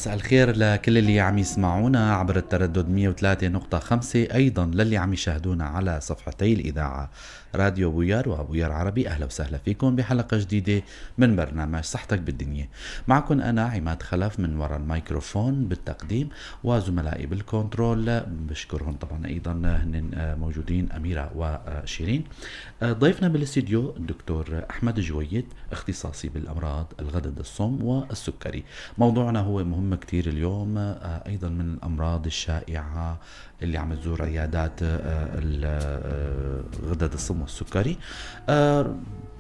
مساء الخير لكل اللي عم يسمعونا عبر التردد 103.5، أيضا للي عم يشاهدونا على صفحتي الإذاعة راديو بويار وبويار عربي. أهلا وسهلا فيكم بحلقة جديدة من برنامج صحتك بالدنيا. معكم أنا عماد خلف من وراء الميكروفون بالتقديم، وزملائي بالكنترول بشكرهم طبعا أيضا هن موجودين أميرة وشيرين. ضيفنا بالاستديو الدكتور أحمد جويد، اختصاصي بالأمراض الغدد الصم والسكري. موضوعنا هو مهم كتير اليوم، أيضا من الأمراض الشائعة اللي عم تزور عيادات غدد الصم والسكري.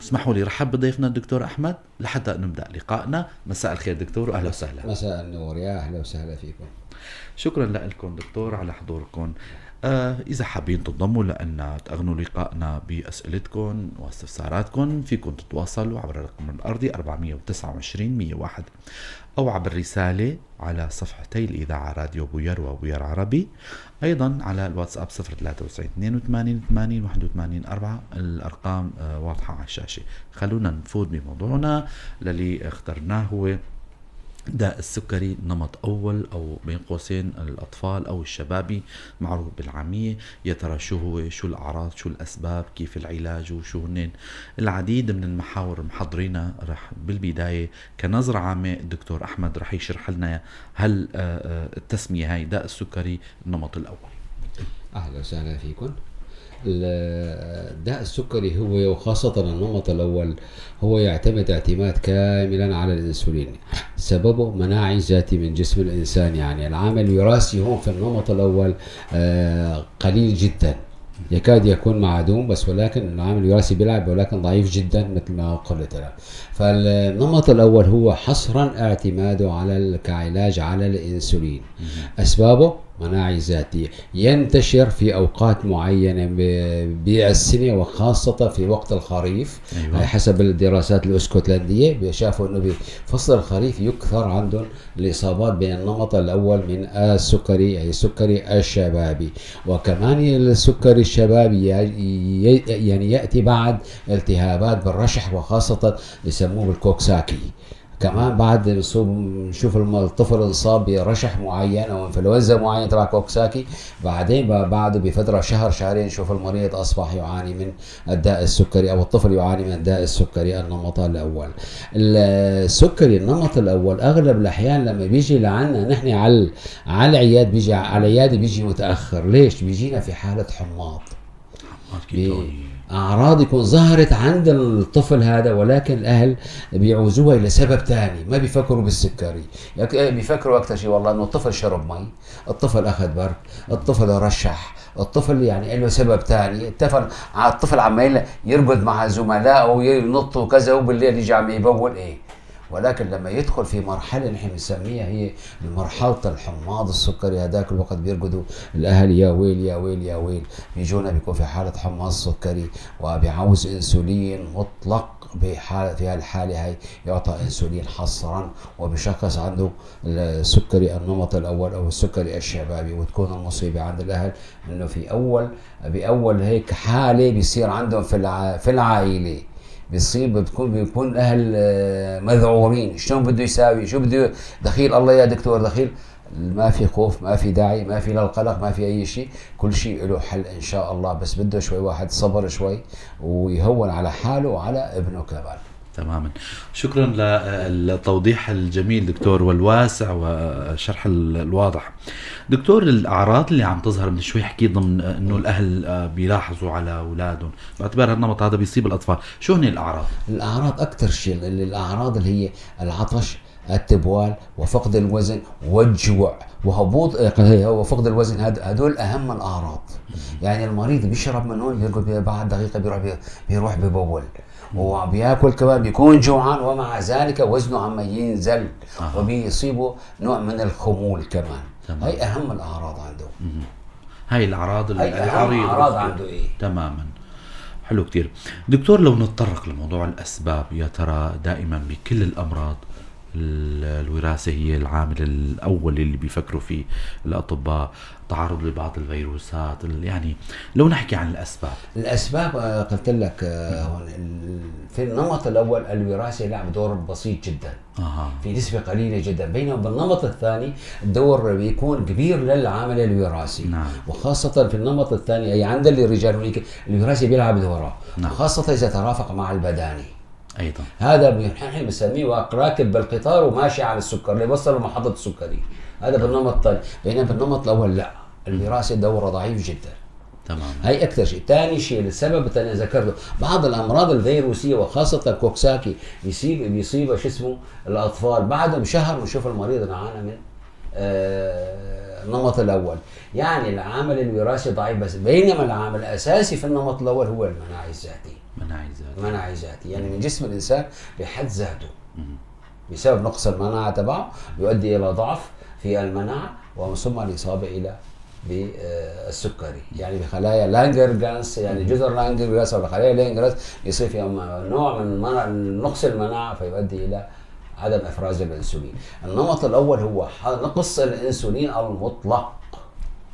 اسمحوا لي رحب بضيفنا الدكتور أحمد لحتى نبدأ لقائنا. مساء الخير دكتور وأهلا وسهلا. مساء النور، يا أهلا وسهلا فيكم. شكرا لكم دكتور على حضوركم. إذا حابين تنضموا لأن تأغنوا لقائنا بأسئلتكم واستفساراتكم، فيكم تتواصلوا عبر الرقم الأرضي 429-101 أو عبر رسالة على صفحتي الإذاعة راديو بوير وبوير عربي، أيضا على الواتساب 0392888184. الأرقام واضحة على الشاشة. خلونا نفوت بموضوعنا للي اخترناه، هو داء السكري نمط أول أو بين قوسين الأطفال أو الشبابي، معروف بالعامية. يا ترى شو هو، شو الأعراض، شو الأسباب، كيف العلاج، وشو هن العديد من المحاور محضرينا. رح بالبداية كنظرة عامة الدكتور أحمد رح يشرح لنا هل التسمية هاي داء السكري النمط الأول. أهلا وسهلا فيكم. الداء السكري هو وخاصة النمط الأول هو يعتمد اعتماد كاملا على الإنسولين. سببه مناعي ذاتي من جسم الإنسان، يعني العامل الوراثي هون في النمط الأول قليل جدا، يكاد يكون معدوم، بس ولكن العامل الوراثي بيلعب ولكن ضعيف جدا مثل ما قلت لك. فالنمط الأول هو حصرا اعتماده على كعلاج على الإنسولين. أسبابه مناعي ذاتي، ينتشر في أوقات معينة بالسنة وخاصة في وقت الخريف. أيوة. حسب الدراسات الاسكتلندية بيشافوا أنه بفصل الخريف يكثر عندهم الإصابات بين النمط الأول من السكري، أي السكري الشبابي. وكمان السكري الشبابي يعني يأتي بعد التهابات بالرشح، وخاصة يسموه بالكوكساكي. كمان بعد نشوف الطفل انصاب برشح معين او انفلونزا معين تبع كوكساكي، بعدين بعده بفتره شهر شهرين نشوف المريض اصبح يعاني من الداء السكري او الطفل يعاني من الداء السكري النمط الاول. السكري النمط الاول اغلب الاحيان لما بيجي لعنا نحن على العياد، بيجي على العياده بيجي متاخر. ليش؟ بيجينا في حاله حماض، أعراض يكون ظهرت عند الطفل هذا، ولكن الأهل بيعوزوها إلى سبب تاني، ما بيفكروا بالسكري. بيفكروا أكثر شيء والله إنه الطفل شرب مي، الطفل أخذ برد، الطفل رشح، الطفل يعني له سبب تاني. الطفل عمال يرقد مع زملائه وينط وكذا، وبالليل يجي عم يبول ولكن لما يدخل في مرحلة نحن بنسميها هي مرحلة الحماض السكري، هذاك الوقت بيرقدوا الأهل يا ويل يا ويل يا ويل، بيجونا بيكون في حالة حماض سكري وبيعوز انسولين مطلق. في هالحالة هاي يعطى انسولين حصرا، وبشخص عنده السكري النمط الأول أو السكري الشبابي. وتكون المصيبة عند الأهل إنه بأول هيك حالة بيصير عندهم في العائلة بيكون اهل مذعورين. شلون بده يساوي، شو بده دخيل الله يا دكتور دخيل. ما في خوف، ما في داعي، ما في للقلق، ما في اي شيء، كل شيء له حل ان شاء الله. بس بده شوي واحد صبر شوي ويهون على حاله وعلى ابنه كمان. تماما. شكرا للتوضيح الجميل دكتور والواسع والشرح الواضح. دكتور، الأعراض اللي عم تظهر من شوي حكيت ضمن أنه الأهل بيلاحظوا على أولادهم باعتبار النمط هذا بيصيب الأطفال، شو هن الأعراض؟ الأعراض أكثر شيء الأعراض اللي هي العطش، التبوال، وفقد الوزن، والجوع، وهبوط وفقد الوزن. هدول أهم الأعراض. يعني المريض بيشرب من هون بيقول بعد دقيقة بيروح ببول، وبياكل كمان بيكون جوعان، ومع ذلك وزنه عم ينزل وبيصيبه نوع من الخمول كمان. هاي أهم الأعراض عنده. هاي الأعراض الأعراض عنده تماما. حلو كتير دكتور. لو نتطرق لموضوع الأسباب، يا ترى دائما بكل الأمراض الوراثة هي العامل الأول اللي بيفكروا فيه الأطباء، تعرض لبعض الفيروسات يعني لو نحكي عن الأسباب قلت لك هون في النمط الأول الوراثة لعب دور بسيط جدا في نسبة قليلة جدا، بينما بالنمط الثاني الدور بيكون كبير للعامل الوراثي. نعم. وخاصة في النمط الثاني أي عند الرجال الوراثي بيلعب دوره. نعم. خاصة إذا ترافق مع البداني أيضا، هذا نحن بنسميه راكب بالقطار وماشي على السكر ليوصل لمحطة السكري، هذا بالنمط الثاني. بينما بالنمط الأول لا، الوراثة دوره ضعيف جدا. تمام. هي أكثر شيء. ثاني شيء السبب الثاني ذكرته بعض الأمراض الفيروسية وخاصة الكوكساكي بيصيب شو اسمه الأطفال بعدهم شهر ونشوف المريض انعانى من النمط الأول. يعني العامل الوراثي ضعيف بس، بينما العامل الأساسي في النمط الأول هو المناعي الذاتي. مناعي ذاتي يعني من جسم الإنسان بحد ذاته بسبب نقص المناعة تبعه يؤدي إلى ضعف في المناعة ومن ثم الإصابة إلى بالسكري. يعني بخلايا لانجرجانس، يعني جزر لانجرجانس ولا خلايا لانجرجانس يصير فيها نوع من نقص المناعة فيؤدي إلى عدم إفراز الأنسولين. النمط الأول هو نقص الأنسولين المطلق،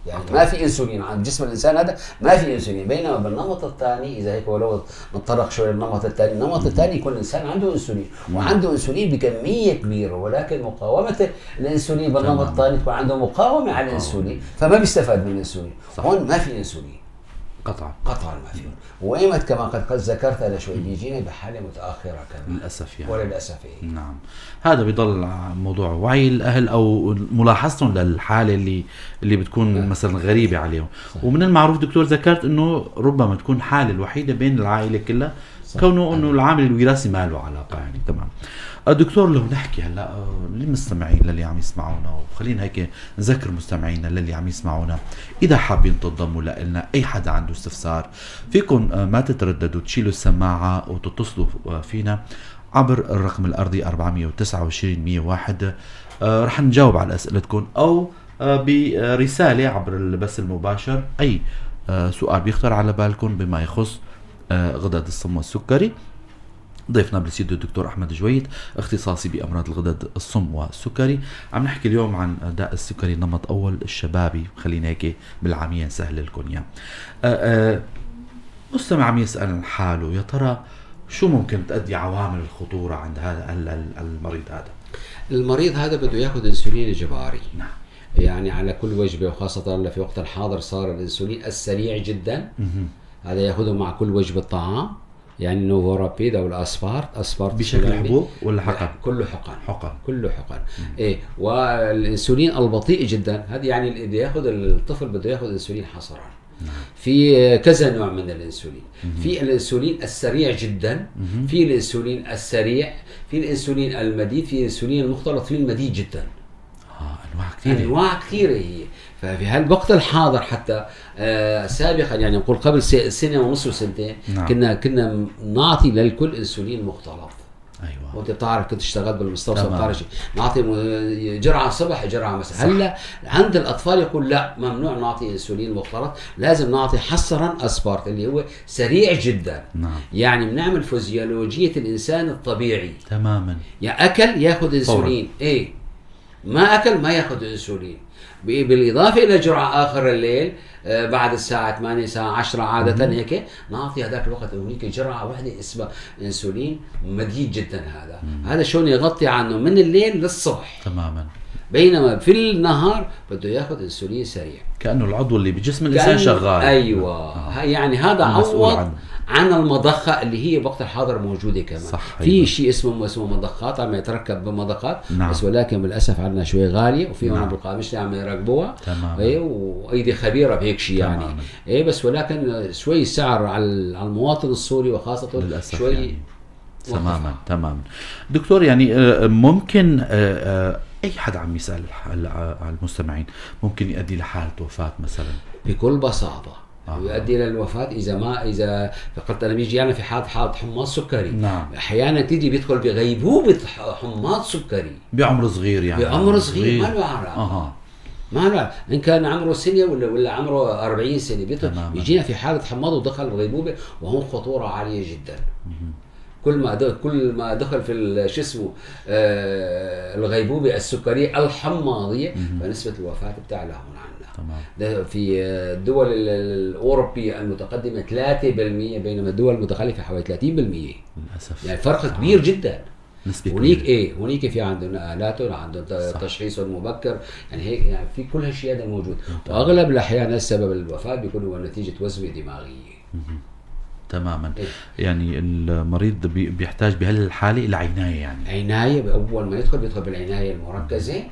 يعني ما في انسولين عند جسم الانسان، هذا ما في انسولين. بينما بالنمط الثاني اذا هيك ولو نتطرق شوي للنمط الثاني، النمط الثاني يكون الانسان عنده انسولين وعنده انسولين بكميه كبيره، ولكن مقاومه الانسولين بالنمط الثاني تكون عنده مقاومه على الانسولين فما بيستفاد من الانسولين. هون ما في انسولين قطعا ما في. وايمت كما قد ذكرت انا شوي بيجينا بحاله متاخره كمان للاسف يعني. وللاسف نعم. هذا بيضل موضوع وعي الاهل او ملاحظتهم للحاله اللي بتكون مثلا غريبه عليهم. ومن المعروف دكتور ذكرت انه ربما تكون الحاله الوحيده بين العائله كلها كونه انه العامل الوراثي ما له علاقه يعني. تمام دكتور، لو نحكي هلا للمستمعين للي عم يسمعونا، وخلينا هيك نذكر مستمعينا للي عم يسمعونا اذا حابين تنضموا لنا، اي حدا عنده استفسار فيكم ما تترددوا تشيلوا السماعه وتتصلوا فينا عبر الرقم الارضي 429 101. رح نجاوب على اسئلتكم او برساله عبر البث المباشر اي سؤال بيخطر على بالكم بما يخص غدد الصم والسكري. ضيفنا بالاستديو الدكتور احمد جويد، اختصاصي بامراض الغدد الصم والسكري. عم نحكي اليوم عن داء السكري نمط اول الشبابي، خلينا هيك بالعاميه نسهل لكم اياه. مستمع عم يسال حاله يا ترى شو ممكن تؤدي عوامل الخطوره عند هذا المريض؟ المريض هذا بده ياخذ انسولين اجباري. نعم. يعني على كل وجبه، وخاصه في وقت الحاضر صار الانسولين السريع جدا هذا ياخذه مع كل وجبه طعام. يعني نوفورابيد او الاسبارت بشكل حبوب ولا حقن؟ كله حقن. كله حقن. ايه. والانسولين البطيء جدا هذا يعني اللي بده ياخذ الطفل بده ياخذ انسولين حصرا. في كذا نوع من الانسولين. في الانسولين السريع جدا، في الانسولين السريع، في الانسولين المديد، في الانسولين المختلط، في المديد جدا. انواع كثيره هي. ففي هالوقت الحاضر حتى سابقا يعني نقول قبل سنه ونص وسنتين كنا نعطي للكل انسولين مختلط. ايوه. وانت بتعرف كنت اشتغلت بالمستوصف بتعرف نعطي جرعه صبح جرعه مساء. هلا عند الاطفال يقول لا ممنوع نعطي انسولين مختلط، لازم نعطي حصرا اسبارت اللي هو سريع جدا. نعم. يعني بنعمل فيزيولوجيه الانسان الطبيعي تماما. يعني اكل ياخذ انسولين، ايه ما اكل ما ياخذ انسولين. بالاضافه الى جرعه اخر الليل بعد الساعه 8 الساعه 10 عاده هيك نعطي هذاك الوقت هنيك جرعه واحده اسمها انسولين مديد جدا. هذا شلون يغطي عنه من الليل للصبح. تماما. بينما في النهار بده ياخذ انسولين سريع كانه العضو اللي بجسم الانسان شغال. ايوه. يعني هذا عوض عن المضخه اللي هي بوقت الحاضر موجوده كمان. صح. في شيء اسمه مضخات عم يتركب بمضخات. نعم. بس ولكن للاسف عندنا شوي غاليه وفي هون بالقامشة عم يركبوها. تمام. وايدي خبيره بهيك شيء يعني. بس ولكن شوي سعر على المواطن السوري وخاصه للأسف شوي يعني. تماما. دكتور يعني ممكن اي حدا عم يسال على المستمعين ممكن يؤدي لحاله وفاه مثلا؟ بكل بساطه يؤدي الى الوفاه اذا فقلت انا بيجي انا في حاله حماض سكري. نعم. احيانا تيجي بيدخل بغيبوبه حماض سكري بعمر صغير يعني. بعمر صغير ما له علاقه. ما له ان كان عمره سنه ولا عمره 40 سنه بيجينا في حاله حماض ودخل بغيبوبه وهون خطوره عاليه جدا. كل ما دخل في شو اسمه الغيبوبة السكرية الحماضية، فنسبة الوفاة بتعلى هون عندنا. تمام. ده في الدول الأوروبية المتقدمة 3%، بينما الدول المتخلفة حوالي 30%. للاسف يعني فرق كبير جدا. نسبة هنيك كبيرة. هنيك في عندنا آلات، عندنا تشخيص مبكر، يعني هيك يعني في كل هالشيء هذا موجود. واغلب الاحيان السبب الوفاة بيكون نتيجة وسوسة دماغية. تماما. إيه. يعني المريض بيحتاج بهالحالة إلى عناية، يعني عناية أول ما يدخل بالعناية المركزة.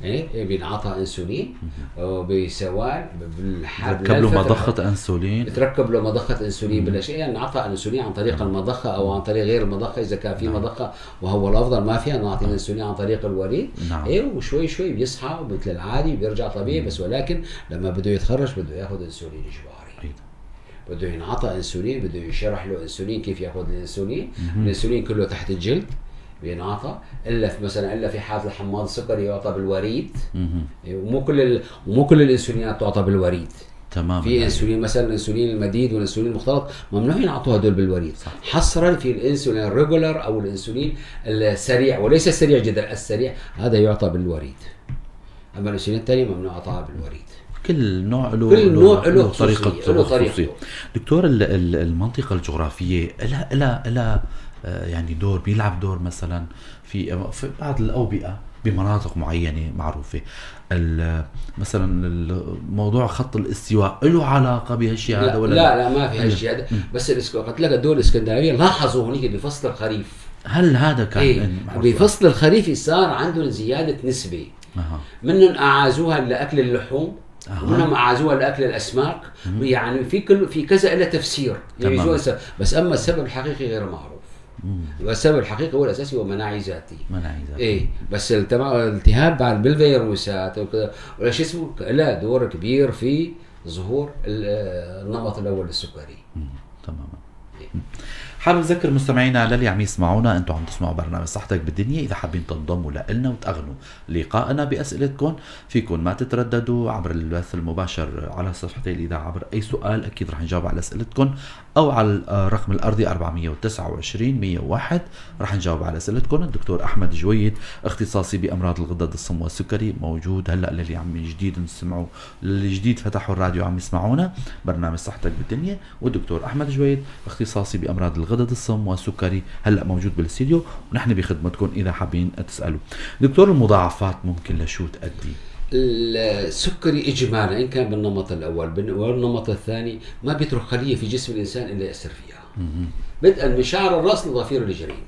إيه بينعطى أنسولين وبسوال بتركب له مضخة أنسولين. بتركب له مضخة أنسولين بلا شيء، يعني نعطى أنسولين عن طريق المضخة أو عن طريق غير المضخة إذا كان في مضخة، وهو الأفضل ما فيها نعطي أنسولين عن طريق الوريد. نعم. إيه وشوي شوي بيصحى مثل العادي بيرجع طبيعي. بس ولكن لما بده يتخرج بده ياخذ أنسولين إجباري. بده ينعطى انسولين، بده يشرح له انسولين كيف ياخذ الانسولين. الانسولين كله تحت الجلد بينعطى، الا في مثلا الا في حاله الحماض السكري يعطى بالوريد. ومو كل الانسولينات تعطى بالوريد. تمام. في انسولين مثلا الانسولين المديد والانسولين المختلط ممنوع ينعطوا هدول بالوريد. صح. حصرا في الانسولين الريجولر او الانسولين السريع، وليس السريع جدا، السريع هذا يعطى بالوريد. اما الانسولين الثاني ممنوع اعطاها بالوريد. كل نوع له طريقة خصوصية. دكتور، المنطقة الجغرافية لها يعني بيلعب دور مثلا في بعض الأوبئة بمناطق معينة معروفة. مثلا الموضوع خط الاستواء له علاقة بهالشيء هذا ولا لا ما في هالشيء هذا. بس قلت لك الدول الاسكندنارية لاحظوا هنيك بفصل الخريف. هل هذا كان بفصل الخريف صار عندهم زيادة نسبة. منهم أعازوها لأكل اللحوم، ومنهم أعازوها لأكل الأسماك. يعني في كذا إلى تفسير يعني. بس أما السبب الحقيقي غير معروف. والسبب الحقيقي هو الأساسي هو مناعي ذاتي. إيه بس الالتهاب بعد بالفيروسات وكذا ولا شو اسمه له دور كبير في ظهور النمط الأول للسكري. تماما. حابب أذكر مستمعينا للي عم يسمعونا، أنتم عم تسمعوا برنامج صحتك بالدنيا. إذا حابين تنضموا لنا وتأغنوا لقائنا بأسئلتكم، فيكم ما تترددوا عبر البث المباشر على صفحتي الإذاعة عبر أي سؤال. أكيد رح نجاوب على أسئلتكم، أو على الرقم الأرضي 429 101 رح نجاوب على أسئلتكم. الدكتور أحمد جويد اختصاصي بأمراض الغدد الصم والسكري موجود هلأ للي عم جديد نسمعوا، للي جديد فتحوا الراديو عم يسمعونا برنامج صحتك بالدنيا. والدكتور أحمد جويد اختصاصي بأمراض الغدد الصم والسكري هلأ موجود بالاستديو، ونحن بخدمتكم إذا حابين تسألوا. دكتور، المضاعفات ممكن لشو تؤدي؟ السكري إجمالا إن كان بالنمط الأول والنمط الثاني ما بيترك خلية في جسم الإنسان إلا يأثر فيها. بدءا من شعر الرأس لضفير الرجلين.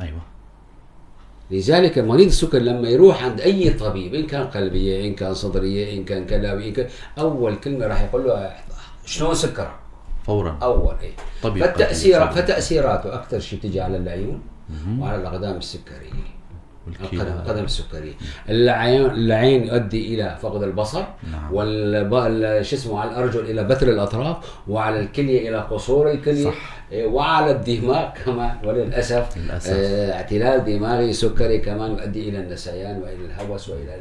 أيوة. لذلك مريض السكر لما يروح عند أي طبيب، إن كان قلبية إن كان صدرية إن كان كلوي، أول كلمة راح يقول له شلون سكر فورا. أول إيه. فتأثيراته أكثر شيء تجي على العيون وعلى الأقدام السكرية. القدم السكرية. العين يؤدي إلى فقد البصر. نعم. على الأرجل إلى بتر الأطراف، وعلى الكلية إلى قصور الكلية. صح. وعلى الدماغ كمان وللأسف اعتلال دماغي سكري كمان يؤدي إلى النسيان وإلى الهوس وإلى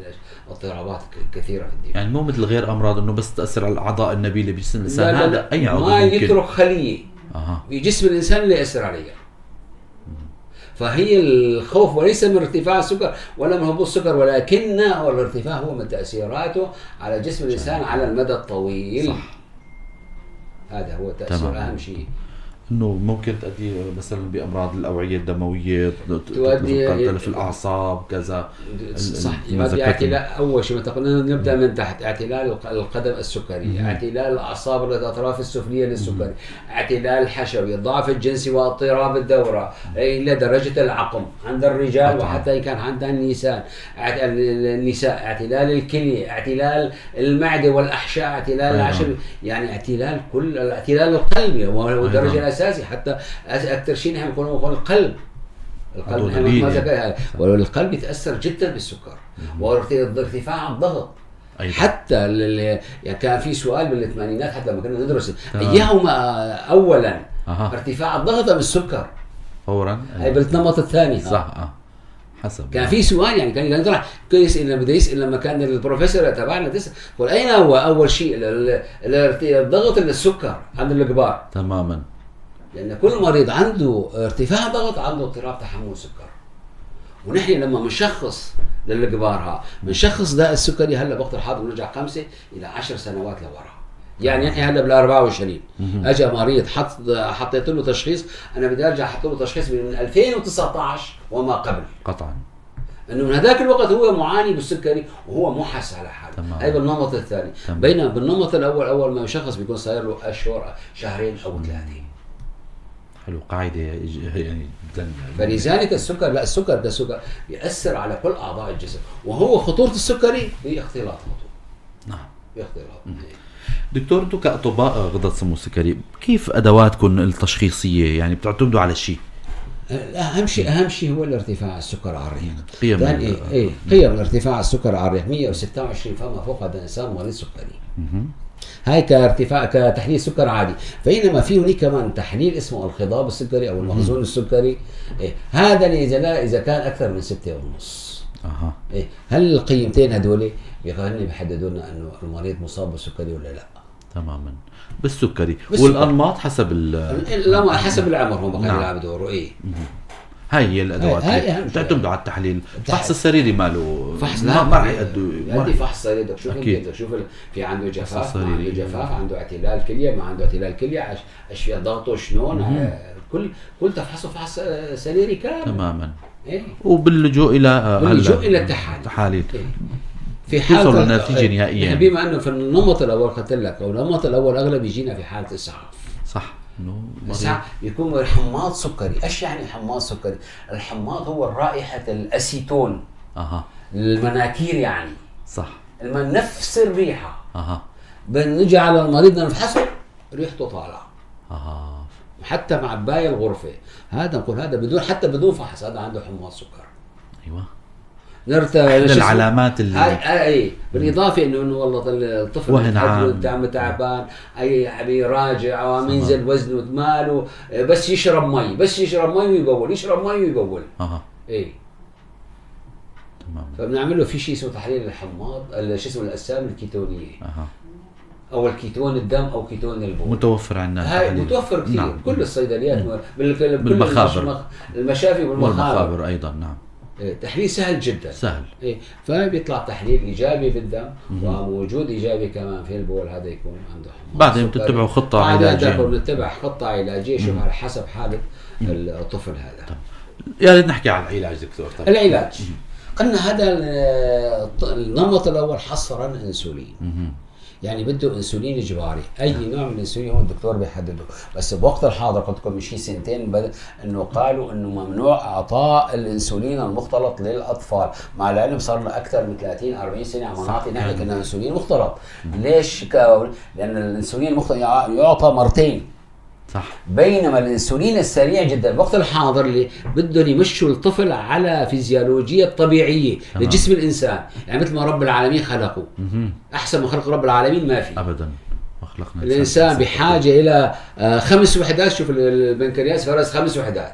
اضطرابات كثيرة في الدماغ. يعني مو مثل غير أمراض إنه بس تأثر على الأعضاء النبيلة بجسم الإنسان. هذا أي عضو ما ممكن يترك خلية في جسم الإنسان اللي يأثر عليها. فهي الخوف وليس من ارتفاع السكر ولا من هبوط السكر، ولكن الارتفاع هو من تأثيراته على جسم الإنسان على المدى الطويل. صح. هذا هو تأثير أهم شيء. انه ممكن تؤدي مثلا بامراض الاوعيه الدمويه، تؤدي تلف الاعصاب كذا. صح. اعتلال اول شيء نبدا من تحت، اعتلال القدم السكري، اعتلال الاعصاب الاطراف السفليه للسكري، اعتلال الحشوي، الضعف الجنسي واضطراب الدوره الى درجه العقم عند الرجال وحتى ان كان عند النساء، اعتلال الكليه، اعتلال المعده والاحشاء، اعتلال العشب، يعني اعتلال القلب ودرجه اساسي. حتى اكثر شيء نحن نقول القلب والقلب يتاثر جدا بالسكر وارتفاع الضغط. حتى يعني كان في سؤال بالثمانينات حتى لما كنا ندرس ايهما اولا ارتفاع الضغط ام السكر فورا اي بالنمط الثاني. صح. حسب كان في سؤال يعني كان يطرح يسأل لما كان البروفيسور تبعنا يقول اين هو اول شيء الضغط السكر عند الكبار. تماما. لان كل مريض عنده ارتفاع ضغط عنده اضطراب تحمل سكر. ونحن لما بنشخص للكبار بنشخص داء السكري هلا بوقت الحاضر بنرجع 5 إلى 10 سنوات لورا. يعني نحن هلا بال 24 اجى مريض حطيت له تشخيص، انا بدي ارجع احط له تشخيص من 2019 وما قبل. قطعا. انه من هذاك الوقت هو معاني بالسكري وهو مو حس على حاله. هاي بالنمط الثاني. بينما بالنمط الاول اول ما يشخص بيكون صاير له اشهر، شهرين او 3. حلو، قاعده يعني فلذلك السكر، لا السكر كسكر بيأثر على كل اعضاء الجسم، وهو خطوره السكري هي اختلاط خطوط. نعم، باختلاط. دكتور انتم كاطباء غدد سمو السكري كيف ادواتكم التشخيصيه؟ يعني بتعتمدوا على شيء؟ اهم شيء هو الارتفاع السكر على الريق. قيم قيم ارتفاع السكر على الريق 126 فما فوق هذا الانسان مريض سكري. هاي كارتفاع كتحليل سكر عادي. فإنما في هناك كمان تحليل اسمه الخضاب السكري او المخزون السكري. هذا اذا كان اكثر من 6.5. هل القيمتين هذول بيحددوا لنا انه المريض مصاب بالسكري ولا لا؟ تماما. بالسكري والانماط حسب حسب العمر هم بيلعبوا دوره. هاي هي الادوات اللي بتعتمدوا على التحليل. الفحص السريري ماله فحص ما راح يأدوا. بدي فحص سريري بدك تشوف بدك تشوف في عنده جفاف، ما عنده جفاف، عنده اعتلال كليه، ما عنده اعتلال كليه، ايش ضغطه شلون، كل تفحصه فحص سريري كامل تماما. وباللجوء الى التحاليل في حالة النتيجة نهائيا. بما انه في النمط الاول قلت لك، او النمط الاول اغلب يجينا في حالة اسعاف. صح. يكون حماض سكري. ايش يعني حماض سكري؟ الحماض هو رائحة الاسيتون. المناكير يعني. صح. نفس الريحة. بنجي على المريض بدنا نفحصه ريحته طالعة. حتى مع باقي الغرفة. هذا نقول هذا بدون فحص هذا عنده حماض سكر. ايوه. العلامات اللي اي بالاضافه انه والله الطفل تعبان، اي راجع او ينزل وزنه ماله، بس يشرب مي ويبول، يشرب مي ويبول. تمام. فبنعمل له في شيء اسمه تحليل الحماض، شو اسمه الاسام الكيتونيه. او الكيتون الدم او كيتون البول. متوفر عندنا. هاي متوفر كثير. نعم. كل الصيدليات بالمخابر. المشافي والمخابر ايضا. نعم. تحليل سهل جدا. سهل. فبيطلع تحليل ايجابي بالدم وموجود ايجابي كمان في البول، هذا يكون عنده حماض. بعدين بتتبعوا خطه علاجيه. بنتبع خطه علاجيه شوف على حسب حاله الطفل هذا. يا ريت نحكي على العلاج دكتور. العلاج قلنا هذا النمط الاول حصرا انسولين. يعني بده انسولين اجباري. اي نوع من الانسولين هو الدكتور بيحدده. بس بوقت الحاضر قلت لكم شيء سنتين انه قالوا انه ممنوع اعطاء الانسولين المختلط للاطفال، مع العلم صار لنا اكثر من 30-40 سنه عم نعطي نحن كنا انسولين مختلط. ليش؟ لان الانسولين المختلط يعطى مرتين. صح. بينما الانسولين السريع جدا الوقت الحاضر اللي بدهم يمشوا الطفل على فيزيولوجية طبيعية لجسم الانسان، يعني مثل ما رب العالمين خلقه. احسن ما خلق رب العالمين ما في ابدا. ما خلقنا الانسان بحاجة الى 5 وحدات. شوف البنكرياس فرز 5 وحدات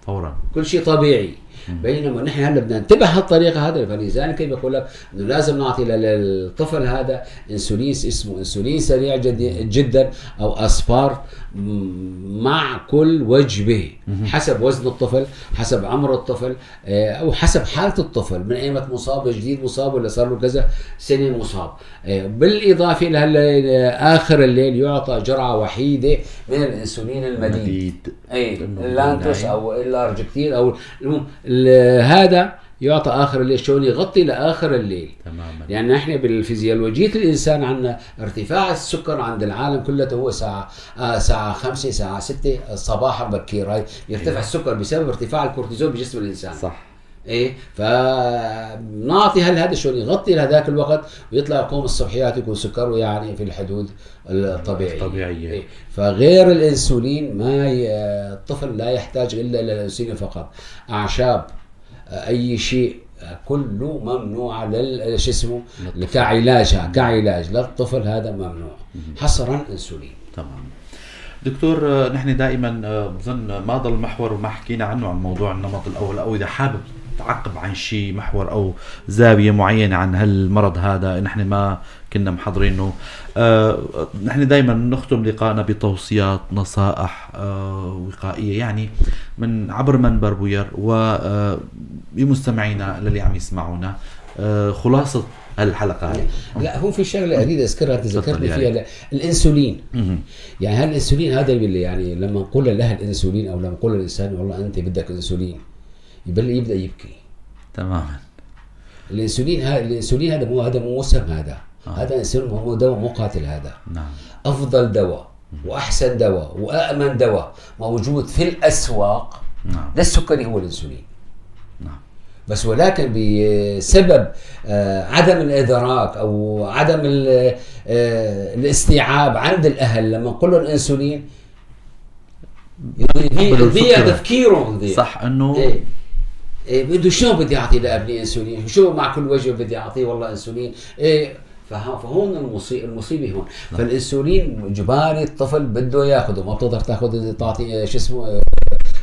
فورا، كل شيء طبيعي. بينما نحن هلا بدنا ننتبه هالطريقه هذا. فلذلك بقول لك انه لازم نعطي للطفل هذا انسولين اسمه انسولين سريع جدا او اسبارت مع كل وجبه حسب وزن الطفل، حسب عمر الطفل، او حسب حاله الطفل، من ايمت مصاب، جديد مصاب ولا صار له كذا سنه مصاب. بالاضافه الى اخر الليل يعطى جرعه وحيده من الانسولين المديد. اللانتوس او اللارجكتين او هذا يعطى اخر الليل شلون يغطي لاخر الليل. تماما. يعني احنا بالفيزيولوجيه الانسان عندنا ارتفاع السكر عند العالم كله هو ساعه 5 ساعه 6 صباحا بكير. هاي يرتفع السكر بسبب ارتفاع الكورتيزول بجسم الانسان. صح. فنعطي هذا شلون يغطي لهذاك الوقت ويطلع يقوم الصبحيات يكون سكره يعني في الحدود الطبيعيه. فغير الانسولين ما الطفل لا يحتاج الا الى الانسولين فقط. اعشاب اي شيء كله ممنوع كعلاج للطفل هذا ممنوع حصرا انسولين. تمام دكتور. نحن دائما بظن ما ضل محور وما حكينا عنه عن موضوع النمط الاول، او اذا حابب تعقب عن شيء محور او زاويه معينه عن هالمرض هذا نحن ما كنا محضرينه. نحن دائما نختم لقائنا بتوصيات نصائح وقائيه، يعني من عبر منبر بوير وبمستمعينا اللي عم يسمعونا خلاصه هالحلقه هاي. لا هو في شغله اريد اذكرها انت ذكرتني فيها، الانسولين. يعني هالانسولين هذا اللي يعني لما نقول له الانسولين او لما نقول للانسان والله انت بدك انسولين يبدا يبكي تماما. الانسولين هذا مو وسم، هذا انسولين هو دواء مقاتل. هذا نعم افضل دواء واحسن دواء وامن دواء موجود في الاسواق. نعم. للسكري هو الانسولين. نعم. بس ولكن بسبب عدم الادراك او عدم الاستيعاب عند الاهل لما نقول له الانسولين يضيع تفكيره. صح انه بده شلون بدي اعطي لابني انسولين، شو مع كل وجه بدي اعطيه والله انسولين. فهون المصيبه هون. فالانسولين اجباري الطفل بده ياخذه، ما بتقدر تعطي شو اسمه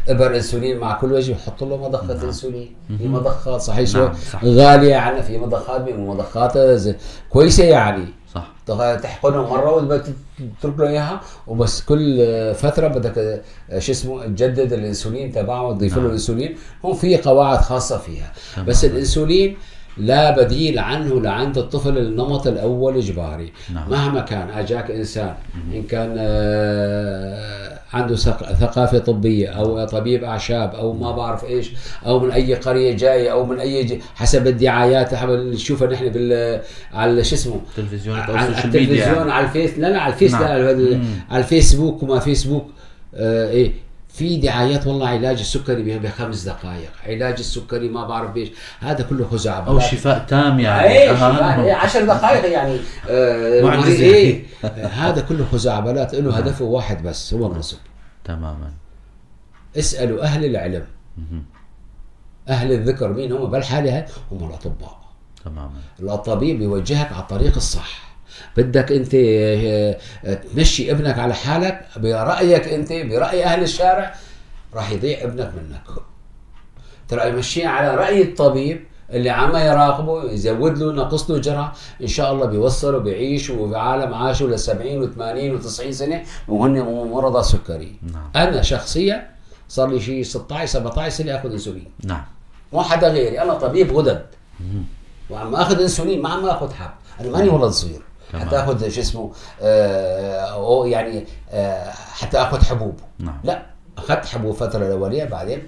ابر انسولين مع كل وجه وحط له مضخه انسولين. في مضخات صحيح شوي غاليه، يعني في مضخات كويسه يعني صح تحقنها مره وتترك له اياها، وبس كل فتره بدك شو اسمه تجدد الانسولين تبعه وتضيف له الانسولين. هون في قواعد خاصه فيها. بس الانسولين لا بديل عنه لعند الطفل. النمط الاول اجباري. مهما كان اجاك انسان ان كان عنده ثقافه طبيه او طبيب اعشاب او ما بعرف ايش، او من اي قريه جاي او من اي حسب الدعايات نشوفها نحن على شو اسمه التلفزيون او على التلفزيون على الفيس. لا على الفيس. لا على الفيسبوك وما فيسبوك. ايه في دعايات والله علاج السكري ب5 دقائق، علاج السكري ما بعرف ايش، هذا كله خزعبلات او شفاء تام يعني. ايه شفاء 10 دقائق يعني معجزه. هذا كله خزعبلات له هدفه واحد بس هو النصب. تماما. اسالوا اهل العلم اهل الذكر مين هم بالحاله؟ هم الاطباء. تماما. الطبيب بيوجهك على الطريق الصح. بدك انت تمشي ابنك على حالك برأيك انت، برأي اهل الشارع راح يضيع ابنك منك. ترى يمشيه على رأي الطبيب اللي عم يراقبه، يزود له نقص له جرعه، ان شاء الله بيوصله بيعيش وبعالم عاشوا ل 70 و80 و90 سنه وهن مرضى سكري. نعم. انا شخصيا صار لي شيء 16 17 سنه اخذ انسولين. نعم. مو حدا غيري، انا طبيب غدد وعم اخذ انسولين، ما عم اخذ حب. انا ماني ولد صغير حتى اخذ شو اسمه يعني حتى اخذ حبوب. نعم. لا اخذت حبوب الفتره الاوليه، بعدين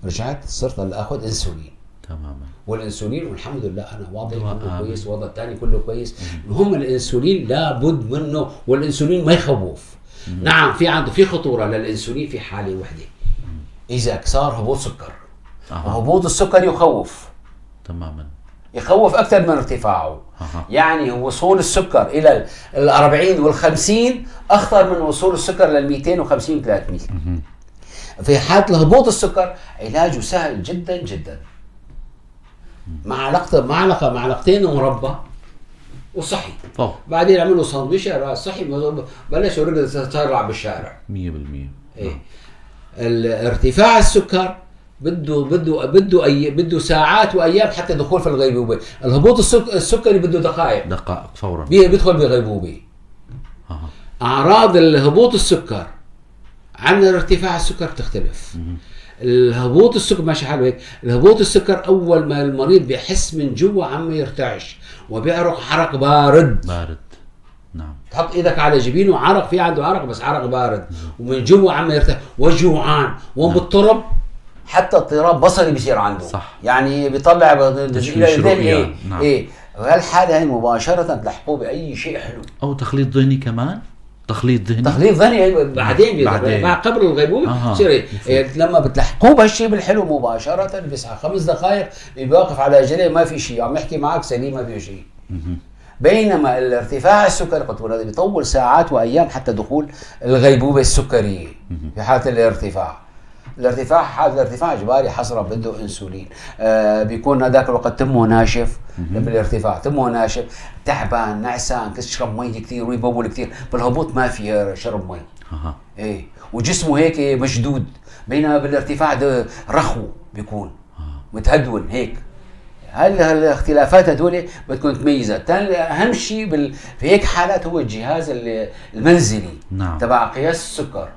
رجعت صرت اخذ انسولين. تماما. والانسولين والحمد لله انا وضعي كله كويس، وضع الثاني كله كويس. المهم الانسولين لابد منه، والانسولين ما يخوف. نعم في عنده في خطوره للانسولين في حاله وحده، اذا صار هبوط سكر. هبوط السكر يخوف. تماما. يخوف اكثر من ارتفاعه. يعني وصول السكر الى 40 وال50 اخطر من وصول السكر لل 250 و 300. في حالة هبوط السكر علاجه سهل جدا جدا. معلقتين مربى وصحي. بعدين عملوا سندويش صحي، بلشوا رجل تطلع بالشارع 100%. ايه. الارتفاع السكر بده ساعات وايام حتى دخول في الغيبوبه. الهبوط السكري بده دقائق فورا بيدخل بغيبوبه. اعراض الهبوط السكر عن ارتفاع السكر بتختلف. الهبوط السكر ماشي حاله هيك. الهبوط السكر اول ما المريض بيحس من جوا عم يرتعش وبيعرق عرق بارد. نعم. تحط ايدك على جبينه عرق، في عنده عرق بس عرق بارد ومن جوا عم يرتعش وجوعان وبالطرب. حتى اضطراب بصري بيصير عنده. صح. يعني بيطلع ايه. نعم. ايه وهالحاله هي مباشره تلحقوه باي شيء حلو. او تخليط ذهني كمان. تخليط ذهني بعدين قبل الغيبوبه بصير لما بتلحقوه بهالشيء بالحلو مباشره بيسعى 5 دقائق بيوقف على رجليه ما في شيء، عم يحكي معك سليم ما في شيء. بينما الارتفاع السكري قلت هذا بيطول ساعات وايام حتى دخول الغيبوبه السكريه. في حاله الارتفاع اجباري حصره بده انسولين. بيكون هذاك الوقت تمه ناشف. بالارتفاع تمه ناشف تعبان نعسان تشرب مي كثير ويبول كثير. بالهبوط ما في شرب مي. ايه وجسمه هيك مشدود. بينما بالارتفاع ده رخو بيكون متهدون هيك. هالاختلافات هذول بتكون تميزها. اهم شيء في هيك حالات هو الجهاز المنزلي نعم. تبع قياس السكر.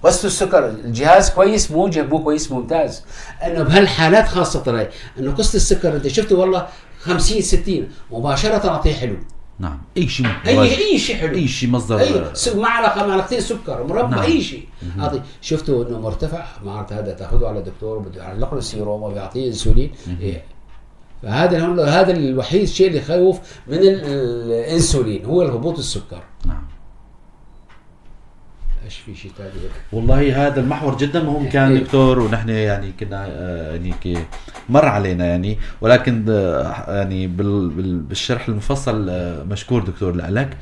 قياس السكر الجهاز كويس موجب مو كويس ممتاز. انه بهالحالات خاصه هاي انه قصه السكر انت شفته والله 50 60 مباشره اعطيه حلو. نعم. اي شيء اي شيء حلو، اي شيء مصدر معلقتين سكر مربى. نعم. اي شيء اعطي. شفته انه مرتفع معناته هذا تاخذه على دكتور بده يعلق له سيروم وبيعطيه انسولين. فهذا الوحيد الشيء اللي يخوف من الانسولين هو الهبوط السكر. نعم. ايش في شيء ثاني؟ والله هذا المحور جدا مهم كان دكتور، ونحن يعني كنا يعني مر علينا يعني، ولكن يعني بالشرح المفصل مشكور دكتور لك.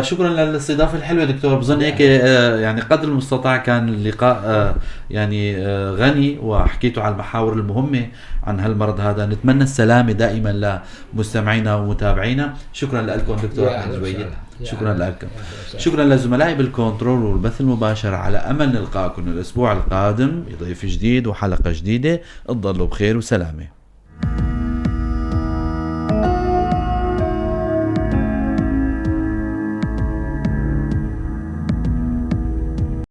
شكرا للاستضافه الحلوه دكتور. بظن هيك يعني قدر المستطاع كان اللقاء يعني غني، وحكيتوا على المحاور المهمه عن هالمرض هذا. نتمنى السلامه دائما لمستمعينا ومتابعينا. شكرا لكم دكتور احمد جويد. شكرا لكم. شكرا لزملائي بالكنترول والبث المباشر. على امل نلقاكم الاسبوع القادم بضيف جديد وحلقه جديده. تضلوا بخير وسلامه.